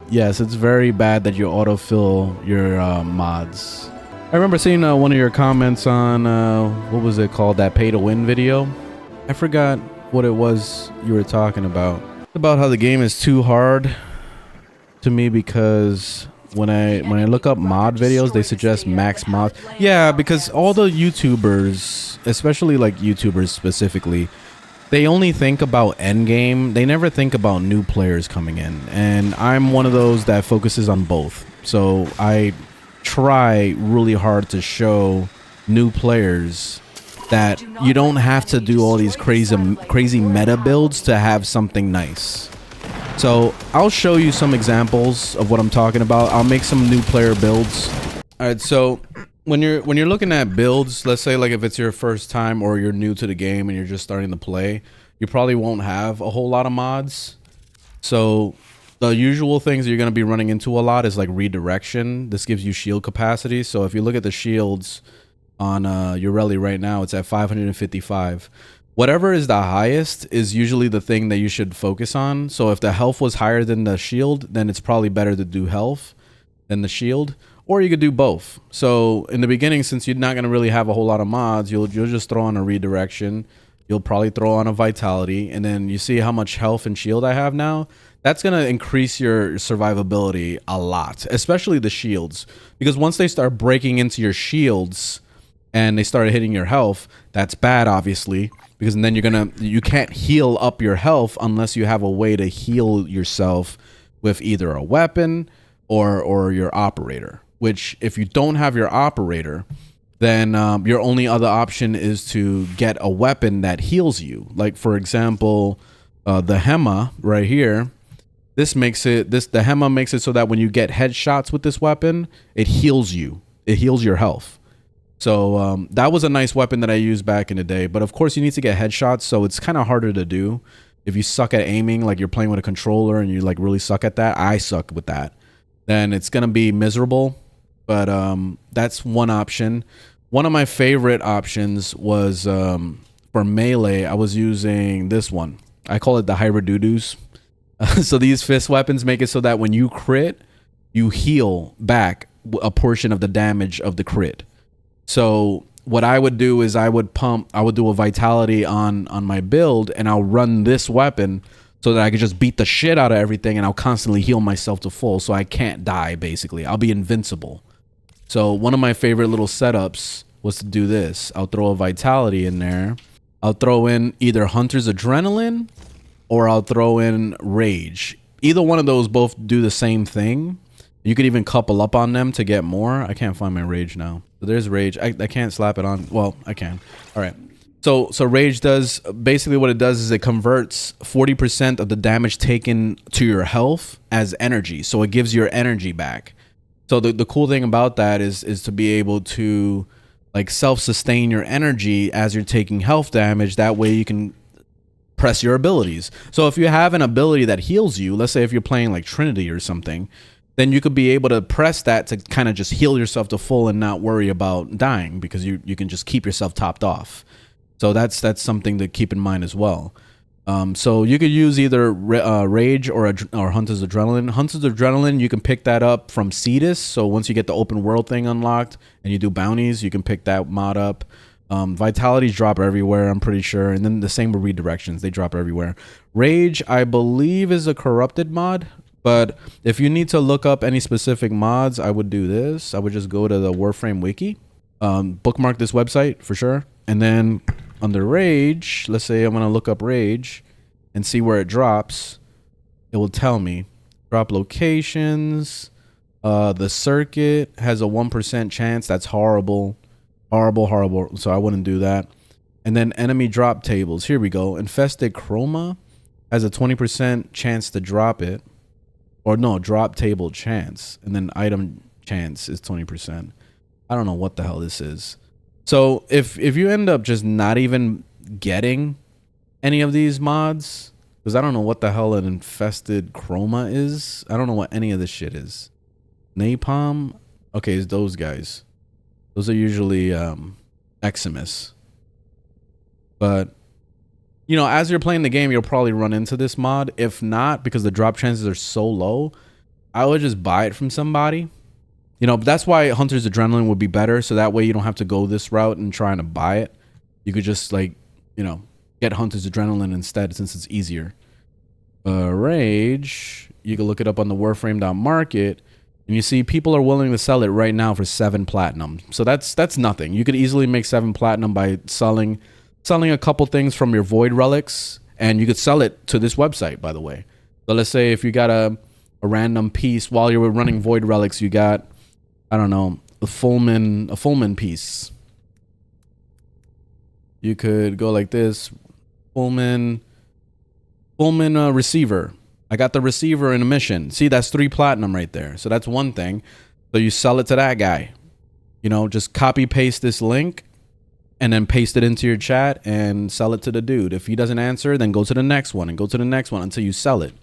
yes, it's very bad that you autofill your mods. I remember seeing one of your comments on, what was it called? That pay to win video. I forgot what it was you were talking about. About how the game is too hard to me because when I look up mod videos, they suggest max mods. Yeah, because all the YouTubers, especially like YouTubers specifically, they only think about endgame. They never think about new players coming in. And I'm one of those that focuses on both. So I try really hard to show new players that you don't have to do all these crazy meta builds to have something nice. So I'll show you some examples of what I'm talking about. I'll make some new player builds. All right, so when you're looking at builds, let's say like if it's your first time or you're new to the game and you're just starting to play, you probably won't have a whole lot of mods. So the usual things you're going to be running into a lot is like redirection. This gives you shield capacity. So if you look at the shields on your rally right now, it's at 555. Whatever is the highest is usually the thing that you should focus on. So if the health was higher than the shield, then it's probably better to do health than the shield, or you could do both. So in the beginning, since you're not going to really have a whole lot of mods, you'll just throw on a redirection. You'll probably throw on a vitality, and then you see how much health and shield I have now. That's going to increase your survivability a lot, especially the shields, because once they start breaking into your shields and they start hitting your health, that's bad, obviously, because then you can't heal up your health unless you have a way to heal yourself with either a weapon or your operator, which if you don't have your operator, then your only other option is to get a weapon that heals you. Like for example, the Hema right here, the Hema makes it so that when you get headshots with this weapon, it heals you. It heals your health. So that was a nice weapon that I used back in the day. But of course, you need to get headshots, so it's kind of harder to do. If you suck at aiming, like you're playing with a controller and you like really suck at that, I suck with that, then it's going to be miserable. But that's one option. One of my favorite options was for melee, I was using this one. I call it the hybrid doo-doos. So these fist weapons make it so that when you crit, you heal back a portion of the damage of the crit. So what I would do is I would do a vitality on my build, and I'll run this weapon so that I could just beat the shit out of everything, and I'll constantly heal myself to full so I can't die, basically. I'll be invincible. So one of my favorite little setups was to do this. I'll throw a vitality in there. I'll throw in either Hunter's Adrenaline or I'll throw in Rage. Either one of those both do the same thing. You could even couple up on them to get more. I can't find my Rage now. So there's Rage. I can't slap it on. Well, I can. All right. So Rage does, basically what it does is it converts 40% of the damage taken to your health as energy. So it gives your energy back. So the cool thing about that is to be able to like self-sustain your energy as you're taking health damage. That way you can press your abilities. So if you have an ability that heals you, let's say if you're playing like Trinity or something, then you could be able to press that to kind of just heal yourself to full and not worry about dying, because you can just keep yourself topped off. So that's something to keep in mind as well. So you could use either Rage or Hunter's Adrenaline. Hunter's Adrenaline, you can pick that up from Cetus. So once you get the open world thing unlocked and you do bounties, you can pick that mod up. Vitalities drop everywhere, I'm pretty sure. And then the same with redirections. They drop everywhere. Rage, I believe, is a corrupted mod. But if you need to look up any specific mods, I would do this. I would just go to the Warframe wiki, bookmark this website for sure. And then under Rage, let's say I'm going to look up Rage and see where it drops. It will tell me. Drop locations. The circuit has a 1% chance. That's horrible. Horrible. So I wouldn't do that. And then enemy drop tables. Here we go. Infested Chroma has a 20% chance to drop it. Or no, drop table chance. And then item chance is 20%. I don't know what the hell this is. So if you end up just not even getting any of these mods, because I don't know what the hell an infested chroma is. I don't know what any of this shit is. Napalm. Okay, it's those guys. Those are usually Eximus. But you know, as you're playing the game, you'll probably run into this mod. If not, because the drop chances are so low, I would just buy it from somebody. You know, that's why Hunter's Adrenaline would be better. So that way you don't have to go this route and trying to buy it. You could just like, you know, get Hunter's Adrenaline instead since it's easier. Rage, you can look it up on the Warframe.market, and you see people are willing to sell it right now for 7 platinum. So that's nothing. You could easily make 7 platinum by selling a couple things from your void relics, and you could sell it to this website, by the way. So let's say if you got a random piece while you were running void relics, you got, I don't know, a Fulman piece. You could go like this, Fulman receiver. I got the receiver in a mission. See, that's 3 platinum right there. So that's one thing. So you sell it to that guy. You know, just copy paste this link and then paste it into your chat and sell it to the dude. If he doesn't answer, then go to the next one and go to the next one until you sell it.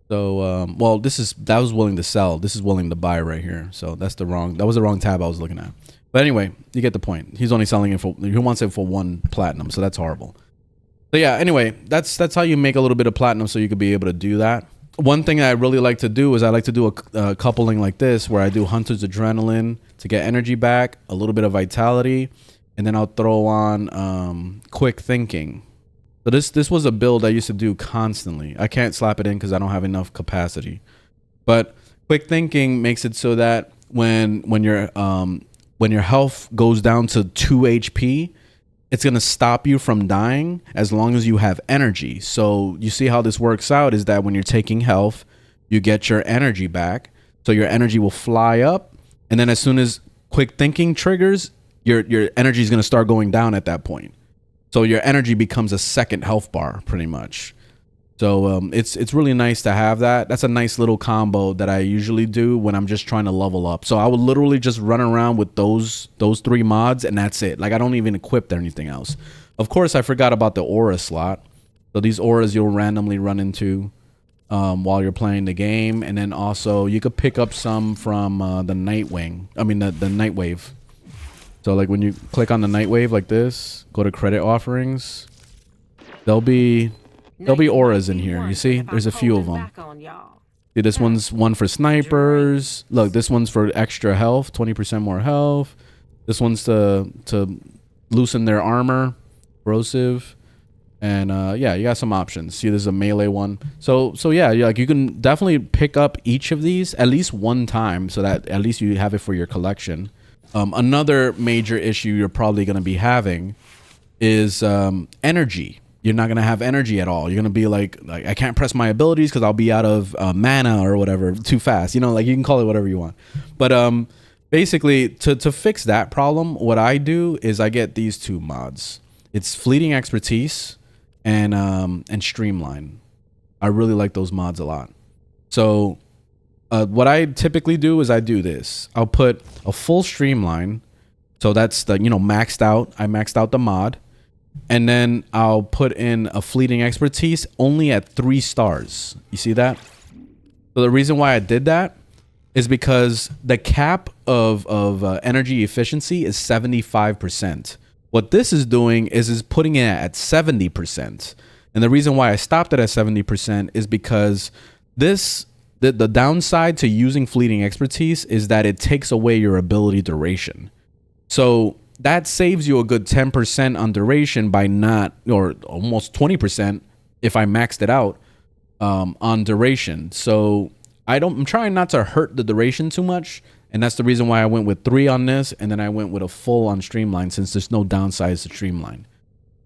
So, well, that was willing to sell. This is willing to buy right here. So that was the wrong tab I was looking at. But anyway, you get the point. He's only selling it he wants it for 1 platinum. So that's horrible. So yeah, anyway, that's how you make a little bit of platinum so you could be able to do that. One thing that I really like to do is I like to do a coupling like this where I do Hunter's Adrenaline to get energy back, a little bit of vitality, and then I'll throw on quick thinking. So this was a build I used to do constantly. I can't slap it in because I don't have enough capacity. But quick thinking makes it so that when your health goes down to 2 HP, it's going to stop you from dying as long as you have energy. So you see how this works out is that when you're taking health, you get your energy back. So your energy will fly up. And then as soon as quick thinking triggers, your energy is going to start going down at that point. So your energy becomes a second health bar pretty much. So it's really nice to have that. That's a nice little combo that I usually do when I'm just trying to level up. So I would literally just run around with those 3 mods and that's it. Like I don't even equip anything else. Of course, I forgot about the aura slot. So these auras you'll randomly run into while you're playing the game. And then also you could pick up some from the Nightwing. I mean the Nightwave. So like when you click on the Nightwave like this, go to credit offerings, there'll be auras in here. You see, there's a few of them. See, this one's one for snipers. Look, this one's for extra health, 20% more health. This one's to loosen their armor, corrosive, and yeah, you got some options. See, there's a melee one. So yeah, like you can definitely pick up each of these at least one time, so that at least you have it for your collection. Another major issue you're probably going to be having is energy. You're not going to have energy at all. You're going to be like I can't press my abilities because I'll be out of mana or whatever too fast. You know, like you can call it whatever you want. But basically, to fix that problem, what I do is I get these 2 mods. It's Fleeting Expertise and Streamline. I really like those mods a lot. So what I typically do is I do this. I'll put a full Streamline. So that's the, maxed out. I maxed out the mod. And then I'll put in a Fleeting Expertise only at 3 stars. You see that? So the reason why I did that is because the cap of energy efficiency is 75%. What this is doing is putting it at 70%. And the reason why I stopped it at 70% is because the downside to using Fleeting Expertise is that it takes away your ability duration. So that saves you a good 10% on duration by or almost 20% if I maxed it out on duration. So I'm trying not to hurt the duration too much. And that's the reason why I went with 3 on this. And then I went with a full on Streamline since there's no downsides to Streamline.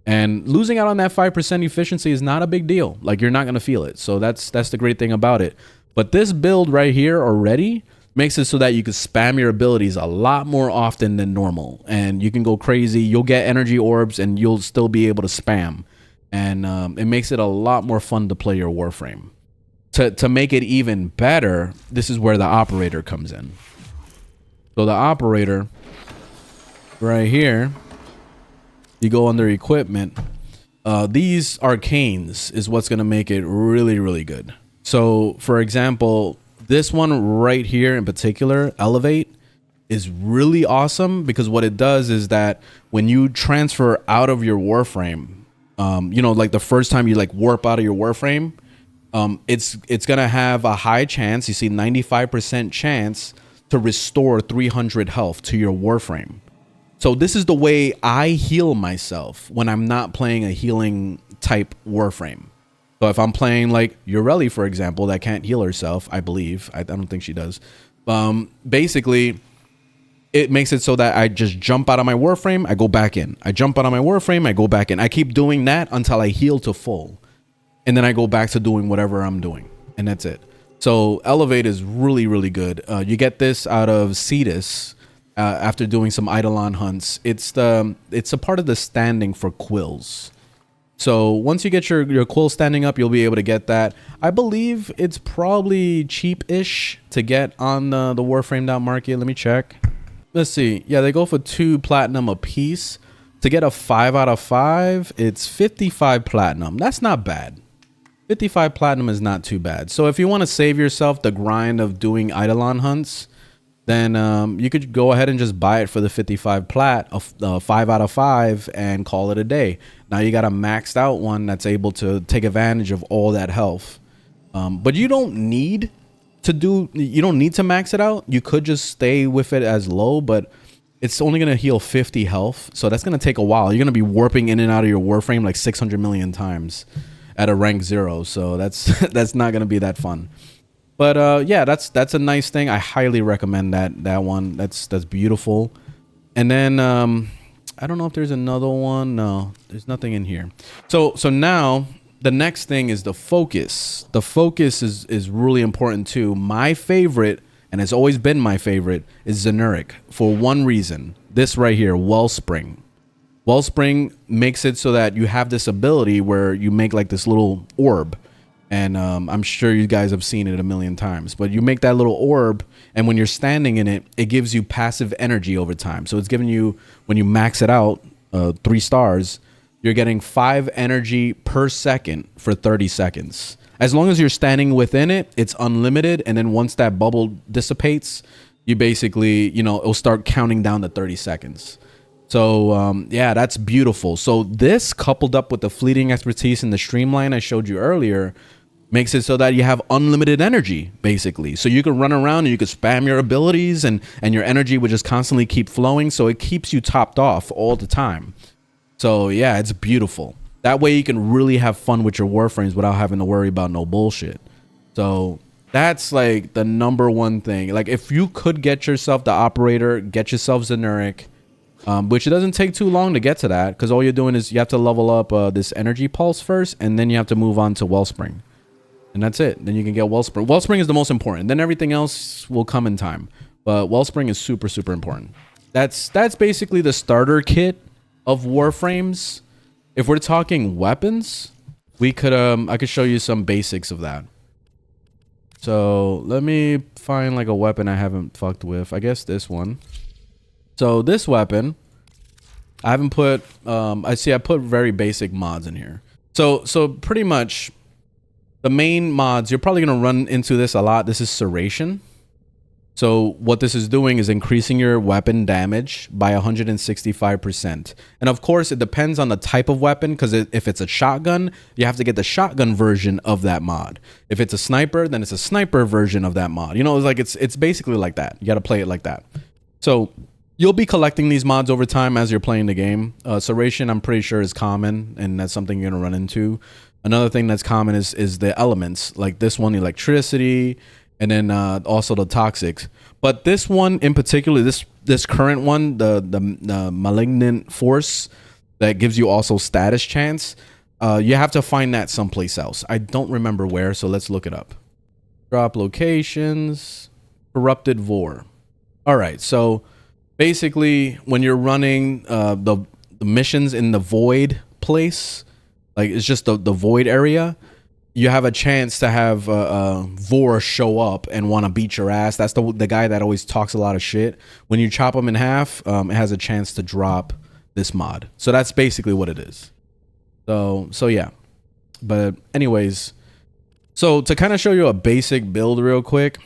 And losing out on that 5% efficiency is not a big deal. Like you're not going to feel it. So that's the great thing about it. But this build right here already makes it so that you can spam your abilities a lot more often than normal. And you can go crazy. You'll get energy orbs and you'll still be able to spam. And it makes it a lot more fun to play your Warframe. To make it even better, this is where the operator comes in. So the operator right here, you go under equipment. These arcanes is what's going to make it really, really good. So for example, this one right here in particular, Elevate, is really awesome because what it does is that when you transfer out of your Warframe, like the first time you like warp out of your Warframe, It's gonna have a high chance. You see, 95% chance to restore 300 health to your Warframe. So this is the way I heal myself when I'm not playing a healing type Warframe. So if I'm playing like Ureli, for example, that can't heal herself, I believe. I don't think she does. Basically, it makes it so that I just jump out of my Warframe, I go back in. I jump out of my Warframe, I go back in. I keep doing that until I heal to full. And then I go back to doing whatever I'm doing. And that's it. So Elevate is really, really good. You get this out of Cetus after doing some Eidolon hunts. It's a part of the standing for quills. So once you get your quill standing up, you'll be able to get that. I believe it's probably cheap-ish to get on the Warframe.market. Let me check. Let's see. Yeah, they go for 2 platinum a piece. To get a 5 out of 5, it's 55 platinum. That's not bad. 55 platinum is not too bad. So if you want to save yourself the grind of doing Eidolon hunts, then you could go ahead and just buy it for the 55 plat, 5 out of 5, and call it a day. Now you got a maxed out one that's able to take advantage of all that health. But you don't need to max it out. You could just stay with it as low, but it's only going to heal 50 health. So that's going to take a while. You're going to be warping in and out of your Warframe like 600 million times at a rank 0. So that's not going to be that fun. But yeah, that's a nice thing. I highly recommend that one. That's beautiful. And then I don't know if there's another one. No, there's nothing in here. So now the next thing is the focus. The focus is really important too. My favorite, and it's always been my favorite, is Zenuric for one reason. This right here, Wellspring. Wellspring makes it so that you have this ability where you make like this little orb. And I'm sure you guys have seen it a million times, but you make that little orb, and when you're standing in it, it gives you passive energy over time. So it's giving you, when you max it out, 3 stars, you're getting 5 energy per second for 30 seconds. As long as you're standing within it, it's unlimited. And then once that bubble dissipates, you basically, it'll start counting down to 30 seconds. So yeah, that's beautiful. So this, coupled up with the fleeting expertise and the streamline I showed you earlier, makes it so that you have unlimited energy, basically. So you can run around and you can spam your abilities, and your energy would just constantly keep flowing. So it keeps you topped off all the time. So yeah, it's beautiful. That way you can really have fun with your Warframes without having to worry about no bullshit. So that's like the #1 thing. Like if you could get yourself the Operator, get yourself Zenuric, which it doesn't take too long to get to that, because all you're doing is you have to level up this energy pulse first, and then you have to move on to Wellspring. And that's it. Then you can get Wellspring. Wellspring is the most important. Then everything else will come in time. But Wellspring is super, super important. That's basically the starter kit of Warframes. If we're talking weapons, we could I could show you some basics of that. So let me find like a weapon I haven't fucked with. I guess this one. So this weapon, I haven't put I put very basic mods in here. So pretty much the main mods, you're probably going to run into this a lot. This is Serration. So what this is doing is increasing your weapon damage by 165%. And of course, it depends on the type of weapon, because if it's a shotgun, you have to get the shotgun version of that mod. If it's a sniper, then it's a sniper version of that mod. It's like it's basically like that. You got to play it like that. So you'll be collecting these mods over time as you're playing the game. Serration, I'm pretty sure, is common, and that's something you're going to run into. Another thing that's common is the elements, like this one, electricity, and then also the toxics. But this one in particular, this current one, the malignant force that gives you also status chance, you have to find that someplace else. I don't remember where, so let's look it up. Drop locations, corrupted vor. All right, so basically when you're running the missions in the void place, like it's just the void area, you have a chance to have Vor show up and want to beat your ass. That's the guy that always talks a lot of shit. When you chop him in half, it has a chance to drop this mod. So that's basically what it is. So yeah. But anyways, so to kind of show you a basic build real quick,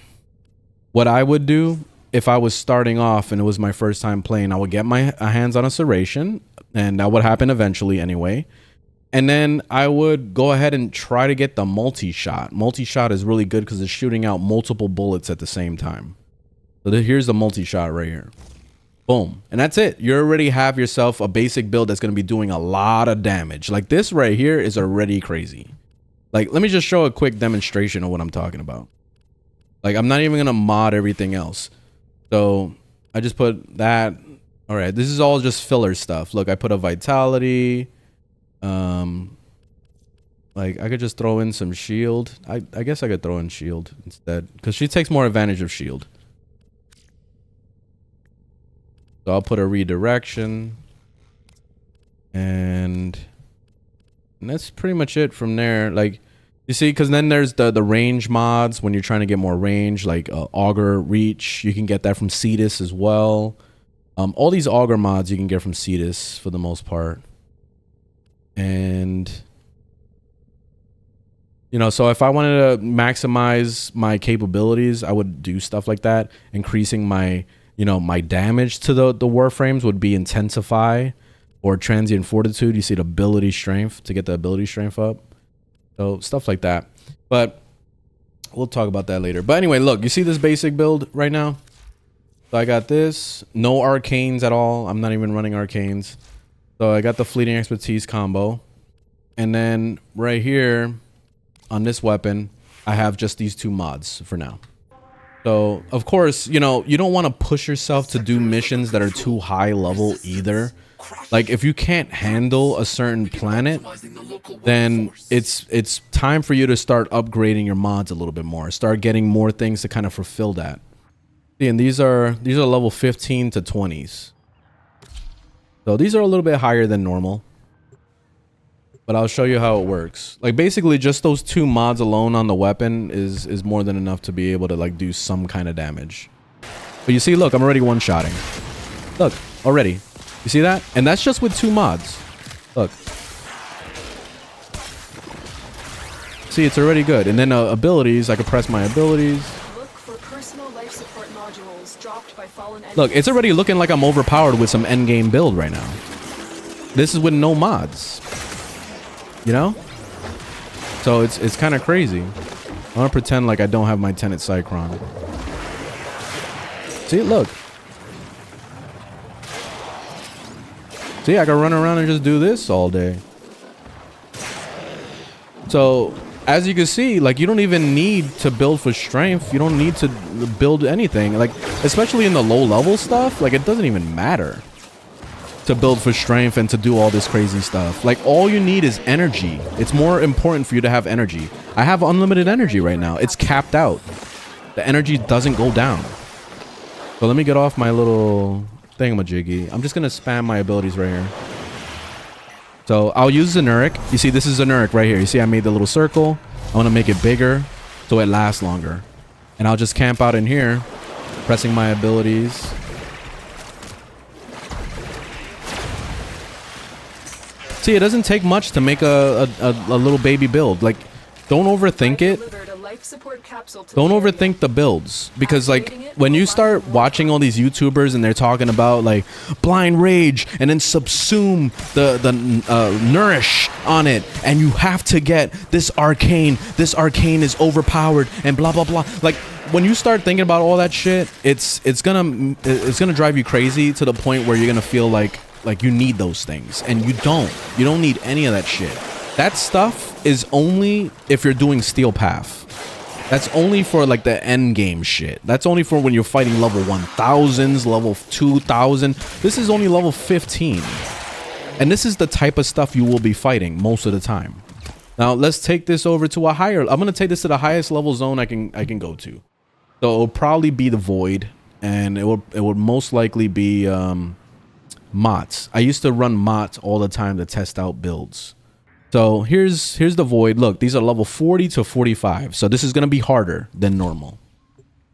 what I would do if I was starting off and it was my first time playing, I would get my hands on a Serration, and that would happen eventually anyway. And then I would go ahead and try to get the multi-shot. Multi-shot is really good because it's shooting out multiple bullets at the same time. So here's the multi-shot right here. Boom. And that's it. You already have yourself a basic build that's going to be doing a lot of damage. Like this right here is already crazy. Like, let me just show a quick demonstration of what I'm talking about. Like, I'm not even going to mod everything else. So I just put that. All right. This is all just filler stuff. Look, I put a vitality. Like I could just throw in some shield. I guess I could throw in shield instead because she takes more advantage of shield. So I'll put a redirection, and that's pretty much it from there. Like you see, because then there's the range mods when you're trying to get more range, like auger reach. You can get that from Cetus as well. All these auger mods you can get from Cetus for the most part. And you know, so if I wanted to maximize my capabilities, I would do stuff like that. Increasing my, you know, my damage to the warframes would be intensify or transient fortitude. You see the ability strength to get the ability strength up. So stuff like that. But we'll talk about that later. But anyway, look, you see this basic build right now? So I got this, no arcanes at all. I'm not even running arcanes. So I got the fleeting expertise combo. And then right here on this weapon, I have just these two mods for now. So of course, you know, you don't want to push yourself to do missions that are too high level either. Like if you can't handle a certain planet, then it's time for you to start upgrading your mods a little bit more. Start getting more things to kind of fulfill that. See, and these are level 15 to 20s. So these are a little bit higher than normal. But I'll show you how it works. Like basically just those two mods alone on the weapon is more than enough to be able to like do some kind of damage. But you see, look, I'm already one-shotting. Look, already. You see that? And that's just with two mods. Look. See, it's already good. And then abilities, I can press my abilities. Look for personal life support modules dropped by fallen enemies. Look, it's already looking like I'm overpowered with some endgame build right now. This is with no mods. You know? So it's kind of crazy. I'm gonna pretend like I don't have my Tenet Cycron. See, look. See, I can run around and just do this all day. So, as you can see, like you don't even need to build for strength. You don't need to build anything. Like, especially in the low level stuff, like it doesn't even matter to build for strength and to do all this crazy stuff. Like all you need is energy. It's more important for you to have energy. I have unlimited energy right now. It's capped out. The energy doesn't go down. So let me get off my little thingamajiggy. I'm just gonna spam my abilities right here. So I'll use Zenuric. You see, this is Zenuric right here. You see I made the little circle. I want to make it bigger so it lasts longer. And I'll just camp out in here, pressing my abilities. See, it doesn't take much to make a little baby build. Like, don't overthink it. Don't overthink the builds. Because, like, when you start watching all these YouTubers and they're talking about, like, blind rage and then subsume the nourish on it, and you have to get this arcane is overpowered and blah, blah, blah. Like, when you start thinking about all that shit, it's gonna drive you crazy to the point where you're gonna feel like you need those things, and you don't need any of that shit. That stuff is only if you're doing Steel Path. That's only for like the end game shit. That's only for when you're fighting level 1000s, level 2000. This is only level 15, and this is the type of stuff you will be fighting most of the time. Now let's take this over to a higher. I'm gonna take this to the highest level zone I can go to. So it'll probably be the Void, and it would most likely be MOTS. I used to run MOTS all the time to test out builds. So here's the Void. Look, these are level 40 to 45. So this is going to be harder than normal.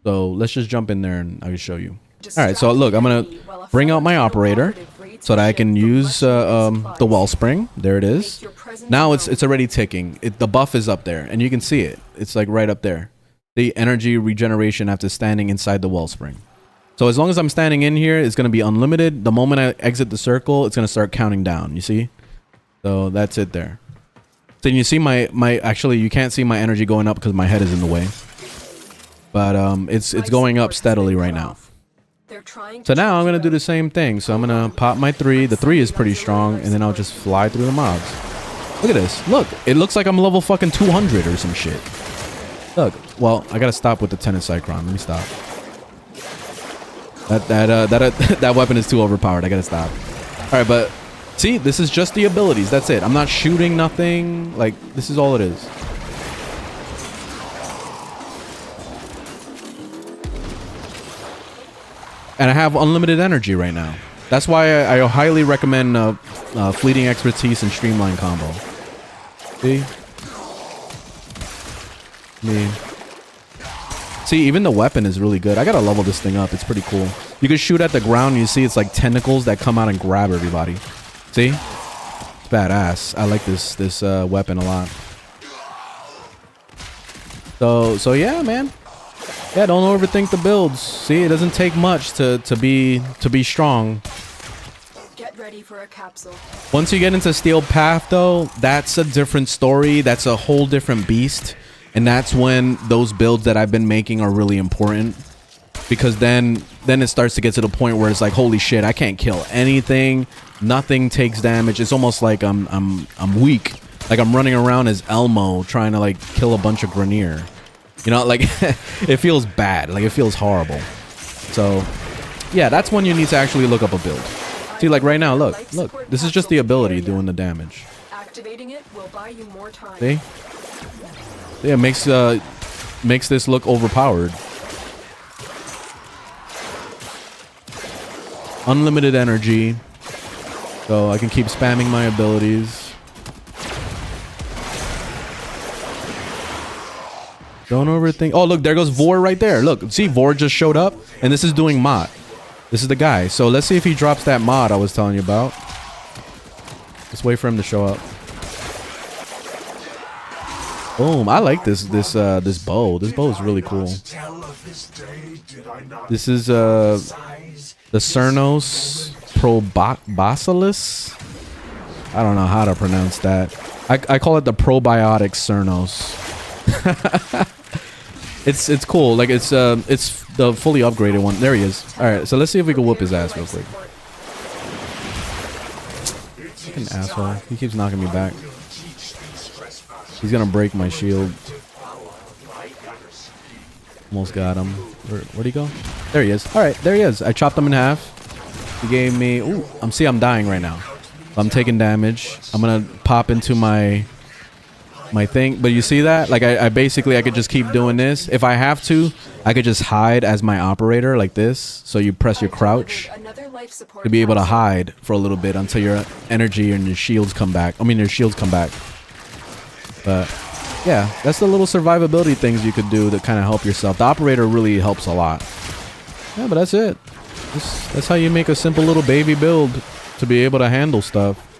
So let's just jump in there and I can show you. All right, so look, I'm going to bring out my operator so that I can use the wellspring. There it is. Now it's already ticking. The buff is up there and you can see it. It's like right up there. The energy regeneration after standing inside the wellspring. So as long as I'm standing in here, it's going to be unlimited. The moment I exit the circle, it's going to start counting down. You see? So that's it there. So you see my actually you can't see my energy going up because my head is in the way. But it's going up steadily right now. So now I'm gonna do the same thing. So I'm gonna pop my 3. The 3 is pretty strong, and then I'll just fly through the mobs. Look at this. Look, it looks like I'm level fucking 200 or some shit. Look. Well, I gotta stop with the Tenet Cycron. Let me stop. That weapon is too overpowered. I gotta stop. All right, but see, this is just the abilities. That's it. I'm not shooting nothing. Like, this is all it is. And I have unlimited energy right now. That's why I highly recommend Fleeting Expertise and Streamline combo. See? See, even the weapon is really good. I gotta level this thing up. It's pretty cool. You can shoot at the ground and you see it's like tentacles that come out and grab everybody. See? It's badass. I like this weapon a lot. So yeah, man. Yeah, don't overthink the builds. See, it doesn't take much to be strong. Get ready for a capsule. Once you get into Steel Path, though, that's a different story. That's a whole different beast. And that's when those builds that I've been making are really important. Because then it starts to get to the point where it's like, holy shit, I can't kill anything. Nothing takes damage. It's almost like I'm weak. Like I'm running around as Elmo trying to like kill a bunch of Grenier. You know, like it feels bad. Like it feels horrible. So yeah, that's when you need to actually look up a build. See, like right now, look, this is just the ability doing the damage. Activating it will buy you more time. See? Yeah, makes this look overpowered. Unlimited energy. So I can keep spamming my abilities. Don't overthink. Oh, look, there goes Vor right there. Look, see, Vor just showed up, and this is doing mod. This is the guy. So let's see if he drops that mod I was telling you about. Let's wait for him to show up. Boom! I like this bow. This bow is really cool. This is the Cernos Proboscis. I don't know how to pronounce that. I call it the probiotic Cernos. It's cool. Like it's the fully upgraded one. There he is. All right, so let's see if we can whoop his ass real quick. Fucking asshole. He keeps knocking me back. He's gonna break my shield. Almost got him. Where'd he go? There he is. All right, there he is. I chopped him in half. He gave me. Ooh, I'm dying right now. I'm taking damage. I'm gonna pop into my thing, but you see that? Like I basically I could just keep doing this. If I have to, I could just hide as my operator like this. So you press your crouch to be able to hide for a little bit until your energy and your shields come back. I mean your shields come back. But yeah, that's the little survivability things you could do to kind of help yourself. The operator really helps a lot. Yeah, but that's it. That's how you make a simple little baby build to be able to handle stuff.